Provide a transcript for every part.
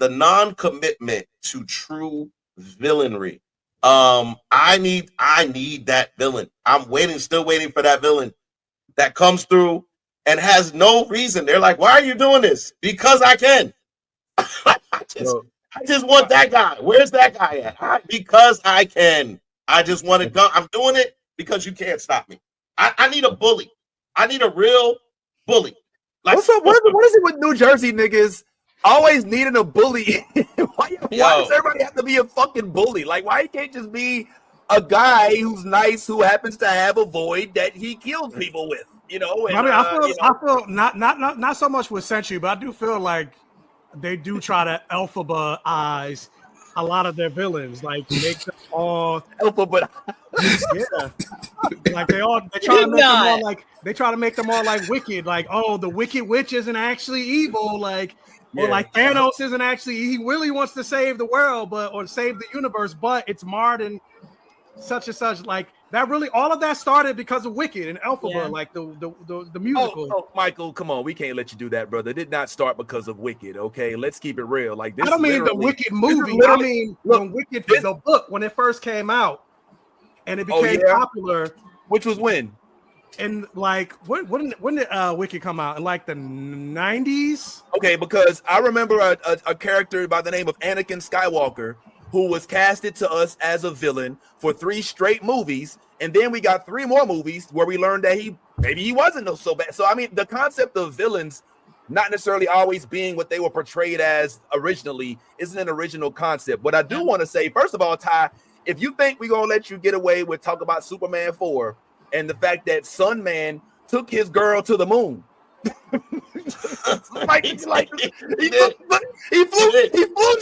the non-commitment to true villainry. I need that villain. I'm still waiting for that villain that comes through and has no reason. They're like, why are you doing this? Because I can. I just want that guy. Where's that guy at? Because I can. I just want to go. I'm doing it because you can't stop me. I need a bully. I need a real bully. Like, what's up? What is it with New Jersey niggas always needing a bully? why does everybody have to be a fucking bully? Like, why can't just be a guy who's nice who happens to have a void that he kills people with? You know, and, I feel not so much with Sentry, but I do feel like they do try to alphabetize a lot of their villains, like make them all alphabet. Yeah, like they try to make them all like them all like Wicked, like the Wicked Witch isn't actually evil, like or like Thanos isn't actually, he really wants to save the world, or save the universe, but it's marred in such and such. Like that really, all of that started because of Wicked and Elphaba, like the musical. Oh, Michael, come on, we can't let you do that, brother. It did not start because of Wicked. Okay, let's keep it real. Like this, I don't mean the Wicked movie. I mean when Wicked, the book, when it first came out and it became popular. Which was when? And like when did Wicked come out? In like the 90s? Okay, because I remember a character by the name of Anakin Skywalker who was casted to us as a villain for 3 straight movies, and then we got 3 more movies where we learned that maybe he wasn't so bad. So I mean, the concept of villains not necessarily always being what they were portrayed as originally isn't an original concept. But I do want to say, first of all, Ty, if you think we're gonna let you get away with talk about Superman 4 and the fact that Sun Man took his girl to the moon. he flew his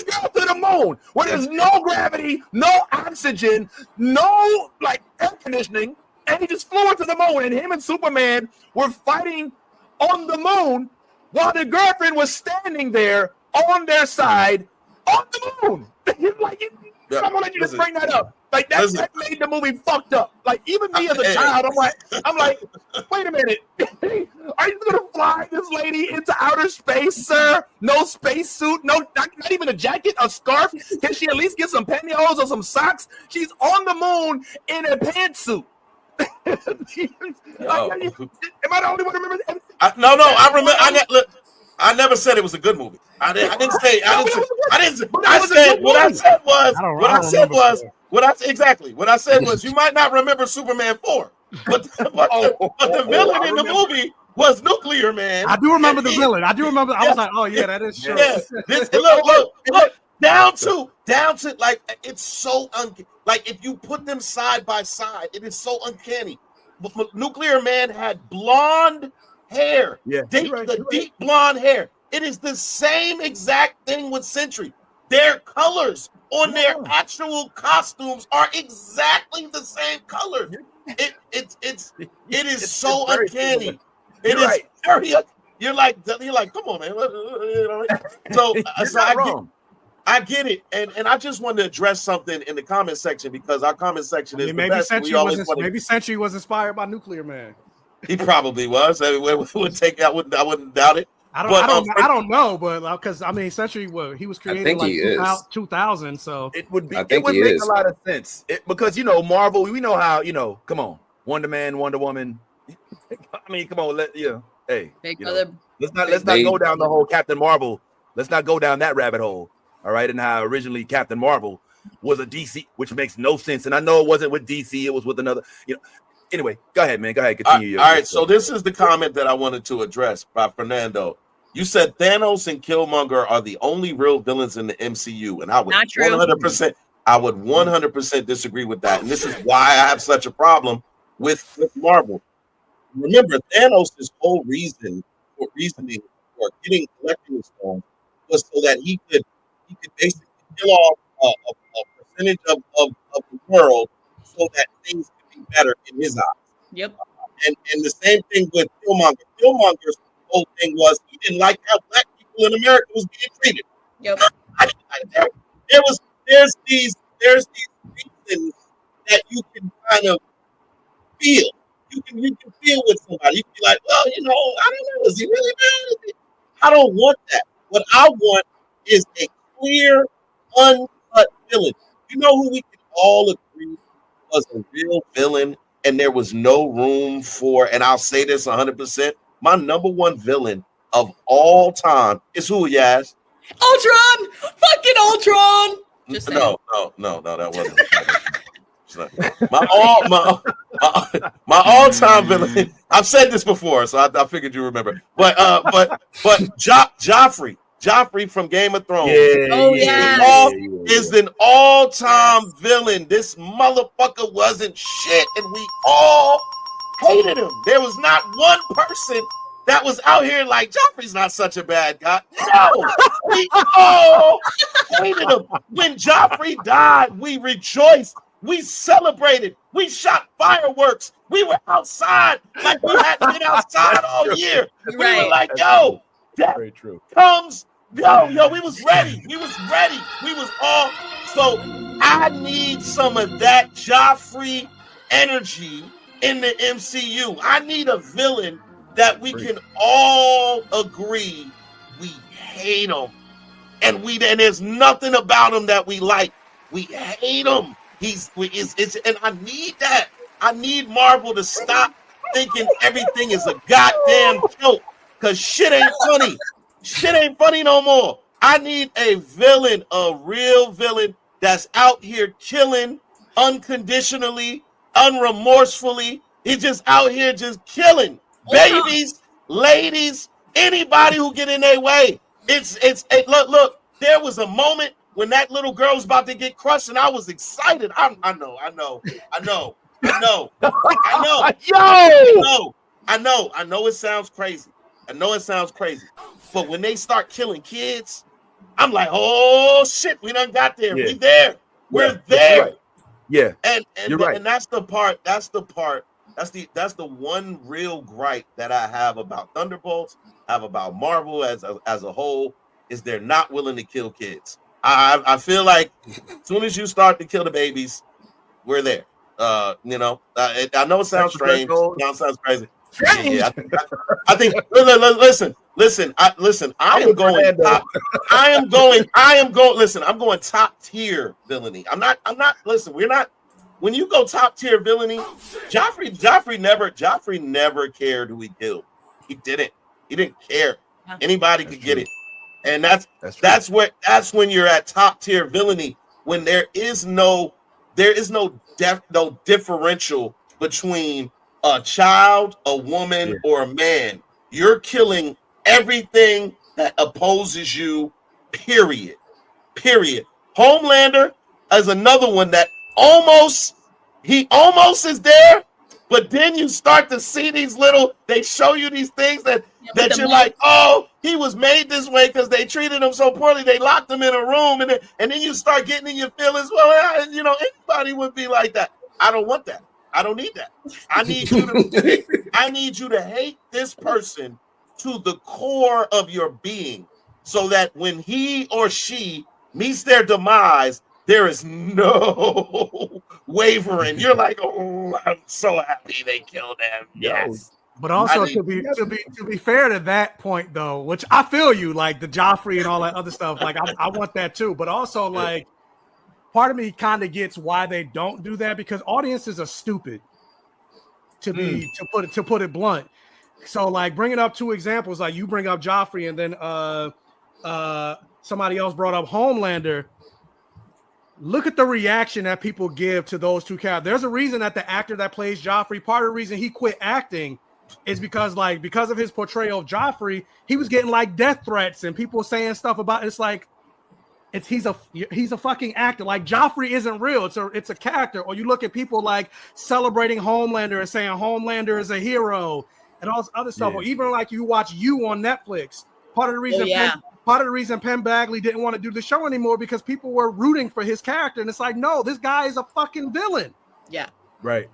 girl to the moon where there's no gravity, no oxygen, no like air conditioning, and he just flew into the moon. And him and Superman were fighting on the moon while the girlfriend was standing there on their side on the moon. I'm gonna let you just bring that up. Like that made the movie fucked up. Like even me as a child, I'm like, wait a minute. Are you gonna fly this lady into outer space, sir? No spacesuit, not even a jacket, a scarf. Can she at least get some pantyhose or some socks? She's on the moon in a pantsuit. Am I the only one who remembers? No, I remember. I never said it was a good movie. I didn't say. What I said was you might not remember Superman 4, but the villain in the movie was Nuclear Man. I do remember the villain. I was like, oh yeah, that is true. Yeah. Look, down to like it's so like if you put them side by side, it is so uncanny. Nuclear Man had blonde hair, deep blonde hair. It is the same exact thing with Sentry. Their colors on their actual costumes are exactly the same color. It is so uncanny. It is very. You're like, come on, man. So I get it, and I just wanted to address something in the comment section because our comment section is maybe Sentry was inspired by Nuclear Man. He probably was. I wouldn't doubt it. I don't know, but because I mean, Sentry, he was created like 2000, so it would make a lot of sense because Marvel. We know how Come on, Wonder Man, Wonder Woman. I mean, come on, let's not go down the whole Captain Marvel. Let's not go down that rabbit hole. All right, and how originally Captain Marvel was a DC, which makes no sense. And I know it wasn't with DC; it was with another. Anyway, go ahead, man. Go ahead. Continue. All right. So this is the comment that I wanted to address by Fernando. You said Thanos and Killmonger are the only real villains in the MCU, and I would 100%. I would 100% disagree with that, and this is why I have such a problem with Marvel. Remember, Thanos' whole reasoning for collecting the stone was so that he could basically kill off a percentage of the world so that things could be better in his eyes. Yep. And the same thing with Killmonger. Killmonger's whole thing was he didn't like how black people in America was being treated. Yep. There's these reasons that you can kind of feel. You can feel with somebody. You can be like, well, I don't know, is he really mad? I don't want that. What I want is a clear, uncut villain. You know who we can all agree was a real villain, and there was no room for, and I'll say this 100%, my number one villain of all time is who, Yaz? Ultron! Fucking Ultron! Just saying. No, that wasn't. My all-time villain. I've said this before, so I figured you remember. But Joffrey from Game of Thrones. Is an all-time villain. This motherfucker wasn't shit, and we all hated him. There was not one person that was out here like, Joffrey's not such a bad guy. No, we all hated him. When Joffrey died, we rejoiced. We celebrated. We shot fireworks. We were outside like we had been outside all year. We were like, yo, that comes. Yo, we was ready. We was all. So I need some of that Joffrey energy in the MCU. I need a villain that we can all agree we hate him. And there's nothing about him that we like. We hate him. And I need that. I need Marvel to stop thinking everything is a goddamn joke, because shit ain't funny. Shit ain't funny no more. I need a villain, a real villain that's out here killing unconditionally, unremorsefully. He's just out here just killing babies, ladies, anybody who get in their way. Look, there was a moment when that little girl was about to get crushed, and I was excited. I know. It sounds crazy. But when they start killing kids, I'm like, oh shit, we done got there. We there. We're there. Right. Yeah. And that's the part. That's the one real gripe that I have about Thunderbolts, I have about Marvel as a whole, is they're not willing to kill kids. I feel like as soon as you start to kill the babies, we're there. I know it sounds strange. It sounds crazy. Yeah. I think. Listen. I am going top tier villainy. I'm not. Listen, we're not. When you go top tier villainy, Joffrey never cared who he killed. He didn't care. Anybody could get it. And that's when you're at top tier villainy, when there is no differential between a child, a woman, or a man. You're killing everything that opposes you, period. Homelander is another one that almost is there, but then you start to see they show you these things that you're like, oh, he was made this way because they treated him so poorly. They locked him in a room, and then you start getting in your feelings. Well, anybody would be like that. I don't want that. I don't need that. I need you to hate this person to the core of your being, so that when he or she meets their demise, there is no wavering. You're like, oh, I'm so happy they killed him. Yes. But also to be fair to that point though, which I feel you, like the Joffrey and all that other stuff, like I want that too. But also like part of me kind of gets why they don't do that, because audiences are stupid. To put it blunt. So like bringing up two examples, like you bring up Joffrey and then somebody else brought up Homelander. Look at the reaction that people give to those two characters. There's a reason that the actor that plays Joffrey, part of the reason he quit acting is because of his portrayal of Joffrey, he was getting like death threats and people saying stuff about he's a fucking actor. Like Joffrey isn't real. It's a character. Or you look at people like celebrating Homelander and saying Homelander is a hero and all this other stuff. Or even like you watch You on Netflix. Part of the reason Penn Badgley didn't want to do the show anymore because people were rooting for his character, and it's like, no, this guy is a fucking villain. Yeah. Right.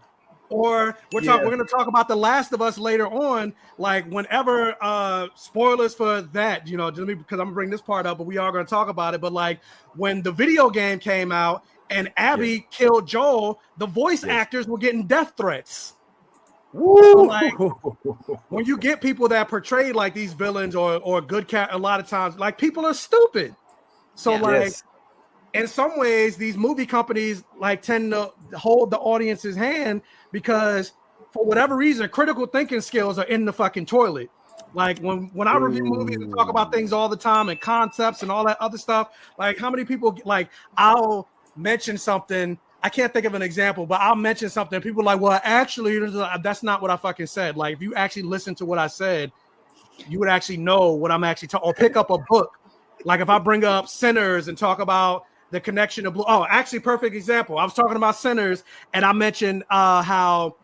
Or we're going to talk about The Last of Us later on. Like whenever spoilers for that, just because I'm gonna bring this part up, but we are going to talk about it. But like when the video game came out and Abby killed Joel, the voice actors were getting death threats. So like when you get people that portray like these villains or good cat, a lot of times like people are stupid. So like, in some ways, these movie companies like tend to hold the audience's hand because for whatever reason, critical thinking skills are in the fucking toilet. Like when I review movies and talk about things all the time and concepts and all that other stuff, like how many people, like I'll mention something, I can't think of an example, but I'll mention something. People are like, well, actually, that's not what I fucking said. Like if you actually listen to what I said, you would actually know what I'm actually talking. Or pick up a book. Like if I bring up Sinners and talk about the connection of blue. Oh, actually, perfect example. I was talking about Sinners, and I mentioned how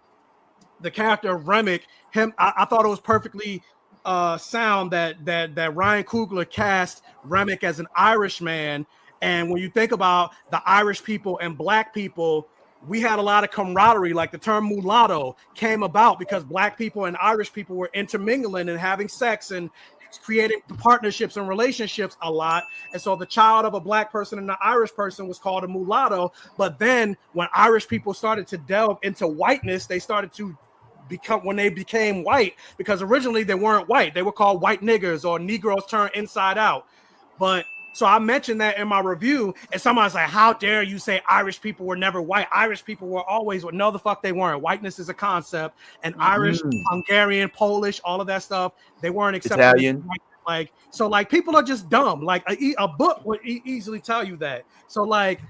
the character of Remick, I thought it was perfectly sound that Ryan Coogler cast Remick as an Irishman. And when you think about the Irish people and Black people, we had a lot of camaraderie. Like the term mulatto came about because Black people and Irish people were intermingling and having sex and creating partnerships and relationships a lot. And so the child of a Black person and an Irish person was called a mulatto. But then when Irish people started to delve into whiteness, they started to when they became white, because originally they weren't white. They were called white niggers or Negroes turned inside out. But so I mentioned that in my review, and somebody's like, how dare you say Irish people were never white? Irish people were always white. No, the fuck they weren't. Whiteness is a concept, and Irish, Hungarian, Polish, all of that stuff, they weren't accepted. Italian. Like, so like people are just dumb. Like a book would easily tell you that. So like,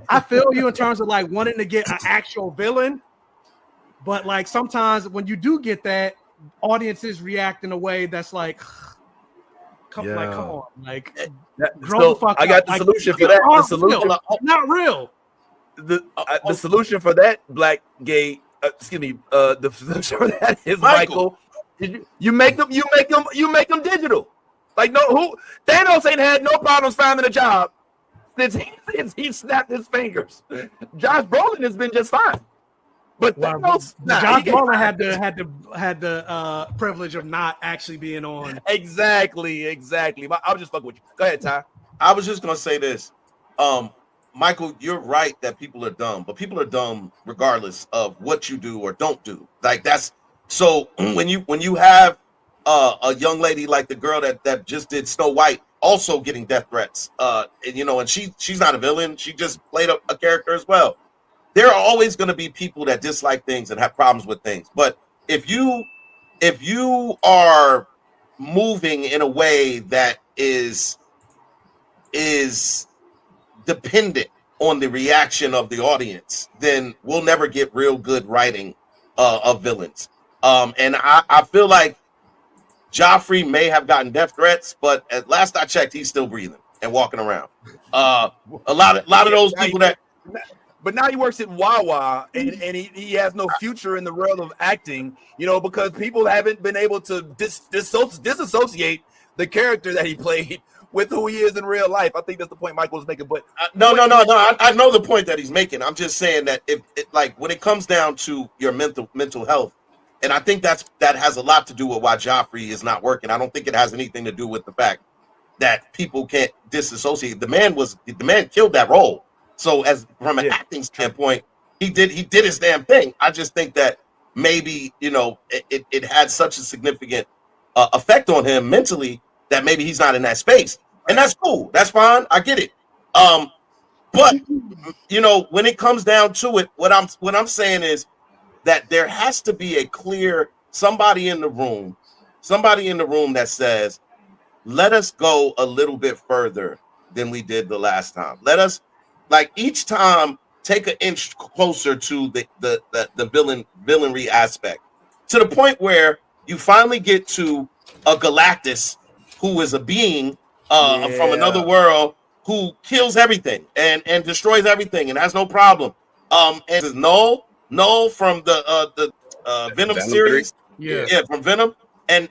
I feel you in terms of like wanting to get an actual villain, but like sometimes when you do get that, audiences react in a way that's like, come on, like grow the fuck I got the solution for that. The solution, not real. The solution for that, black gay, the solution for that is Michael. You make them digital. Like Thanos ain't had no problems finding a job since he snapped his fingers. Josh Brolin has been just fine. But Josh Brolin had the privilege of not actually being on. Exactly. I was just fucking with you. Go ahead, Ty. I was just gonna say this. Michael, you're right that people are dumb, but people are dumb regardless of what you do or don't do. Like that's so when you have a young lady like the girl that just did Snow White also getting death threats, and she's not a villain. She just played a character as well. There are always going to be people that dislike things and have problems with things. But if you are moving in a way that is dependent on the reaction of the audience, then we'll never get real good writing of villains. And I feel like Joffrey may have gotten death threats, but at last I checked, he's still breathing and walking around. A lot of those people that. But now he works at Wawa, and he has no future in the world of acting, because people haven't been able to disassociate the character that he played with who he is in real life. I think that's the point Michael was making. But no. I know the point that he's making. I'm just saying that when it comes down to your mental health, and I think that has a lot to do with why Joffrey is not working. I don't think it has anything to do with the fact that people can't disassociate. The man killed that role. So as from an acting standpoint, he did his damn thing. I just think that maybe, it had such a significant effect on him mentally that maybe he's not in that space. And that's cool. That's fine. I get it. But when it comes down to it, what I'm saying is that there has to be a clear somebody in the room that says, let us go a little bit further than we did the last time. Let us, like, each time take an inch closer to the villainry aspect, to the point where you finally get to a Galactus who is a being from another world who kills everything and destroys everything and has no problem. And is Null from the Venom series, from Venom, and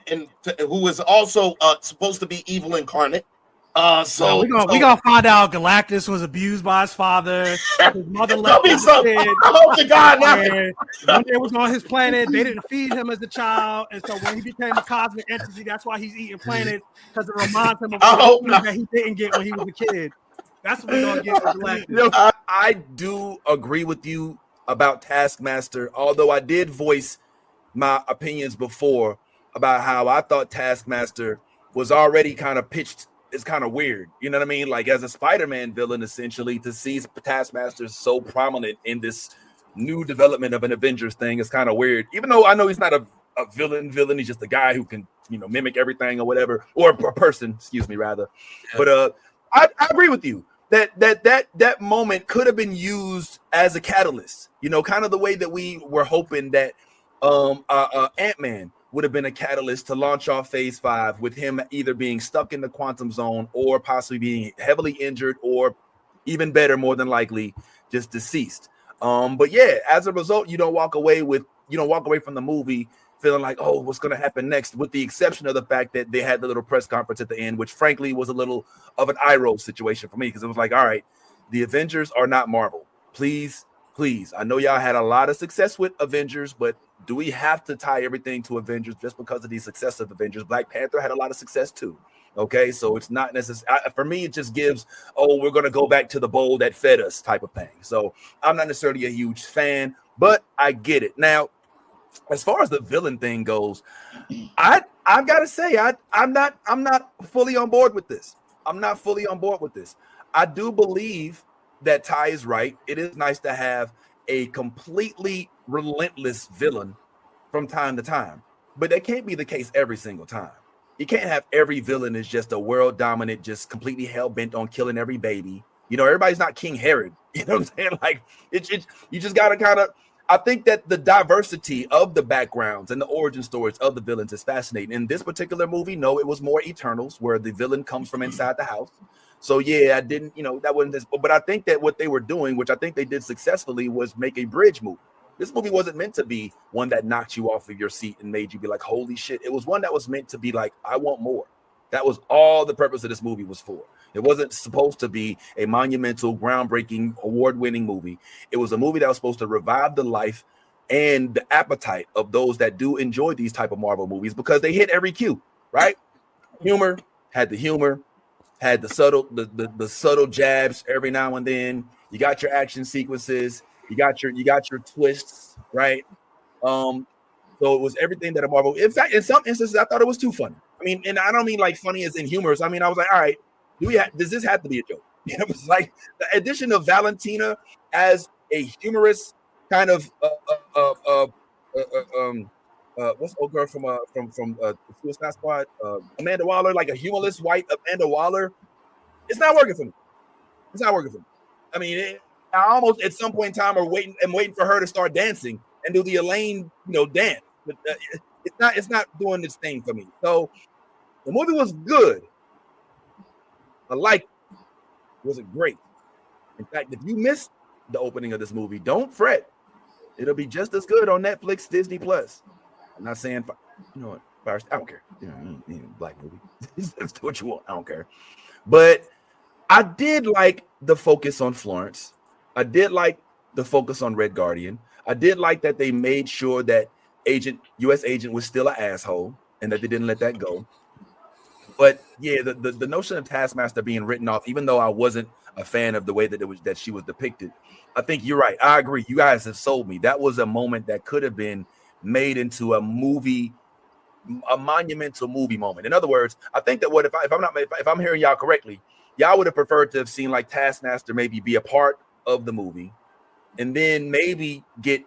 who is also supposed to be evil incarnate. So we're gonna find out Galactus was abused by his father. His mother left him as a kid. I hope to God not. When he was on his planet, they didn't feed him as a child, and so when he became a cosmic entity, that's why he's eating planets, because it reminds him of things that he didn't get when he was a kid. That's what we're gonna get with Galactus. I do agree with you about Taskmaster, although I did voice my opinions before about how I thought Taskmaster was already kind of pitched is kind of weird. You know what I mean? Like as a Spider-Man villain, essentially, to see Taskmaster so prominent in this new development of an Avengers thing is kind of weird. Even though I know he's not a villain, he's just a guy who can, mimic everything or whatever, or a person, excuse me, rather. Yeah. But I agree with you that moment could have been used as a catalyst. Kind of the way that we were hoping that Ant-Man would have been a catalyst to launch off Phase 5 with him either being stuck in the quantum zone or possibly being heavily injured, or even better, more than likely, just deceased. But yeah, as a result, you don't walk away from the movie feeling like, oh, what's going to happen next, with the exception of the fact that they had the little press conference at the end, which frankly was a little of an eye roll situation for me, because it was like, all right, the Avengers are not Marvel. Please. I know y'all had a lot of success with Avengers, but do we have to tie everything to Avengers just because of the success of Avengers? Black Panther had a lot of success too. Okay, so it's not necessary. For me, it just gives, we're going to go back to the bowl that fed us type of thing. So I'm not necessarily a huge fan, but I get it. Now, as far as the villain thing goes, I've got to say, I'm not fully on board with this. I do believe that Ty is right. It is nice to have a completely relentless villain from time to time, but that can't be the case every single time. You can't have every villain is just a world dominant, just completely hell bent on killing every baby. Everybody's not King Herod. You know what I'm saying? Like you just gotta kind of. I think that the diversity of the backgrounds and the origin stories of the villains is fascinating. In this particular movie, no, it was more Eternals, where the villain comes from inside the house. So yeah, I didn't, that wasn't this, but I think that what they were doing, which I think they did successfully, was make a bridge movie. This movie wasn't meant to be one that knocked you off of your seat and made you be like, holy shit. It was one that was meant to be like, I want more. That was all the purpose of this movie was for. It wasn't supposed to be a monumental, groundbreaking, award-winning movie. It was a movie that was supposed to revive the life and the appetite of those that do enjoy these type of Marvel movies, because they hit every cue, right? Humor, had the subtle jabs every now and then. You got your action sequences, you got your twists, right? So it was everything that a Marvel. In fact, in some instances, I thought it was too funny. I mean, and I don't mean like funny as in humorous. I mean, I was like, all right, does this have to be a joke? It was like the addition of Valentina as a humorous kind of what's the old girl from Suicide Squad? Amanda Waller, like a humorless white Amanda Waller. It's not working for me. I mean, I almost at some point in time am waiting for her to start dancing and do the Elaine, dance. But it's not doing this thing for me. So the movie was good. I liked it. It wasn't great. In fact, if you missed the opening of this movie, don't fret. It'll be just as good on Netflix, Disney Plus. I'm not saying, what, I don't care. Black movie. That's what you want. I don't care. But I did like the focus on Florence. I did like the focus on Red Guardian. I did like that they made sure that U.S. agent was still an asshole and that they didn't let that go. But yeah, the notion of Taskmaster being written off, even though I wasn't a fan of the way that she was depicted, I think you're right. I agree. You guys have sold me. That was a moment that could have been made into a movie, a monumental movie moment. In other words, I think that if I'm hearing y'all correctly, y'all would have preferred to have seen like Taskmaster maybe be a part of the movie, and then maybe get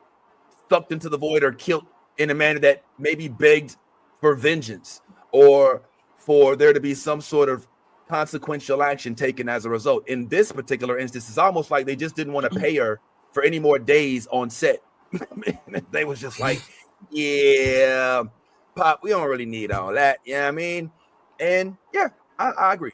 sucked into the void or killed in a manner that maybe begged for vengeance, or for there to be some sort of consequential action taken as a result. In this particular instance, it's almost like they just didn't want to pay her for any more days on set. They was just like, yeah, Pop, we don't really need all that. Yeah, I mean, and yeah, I agree.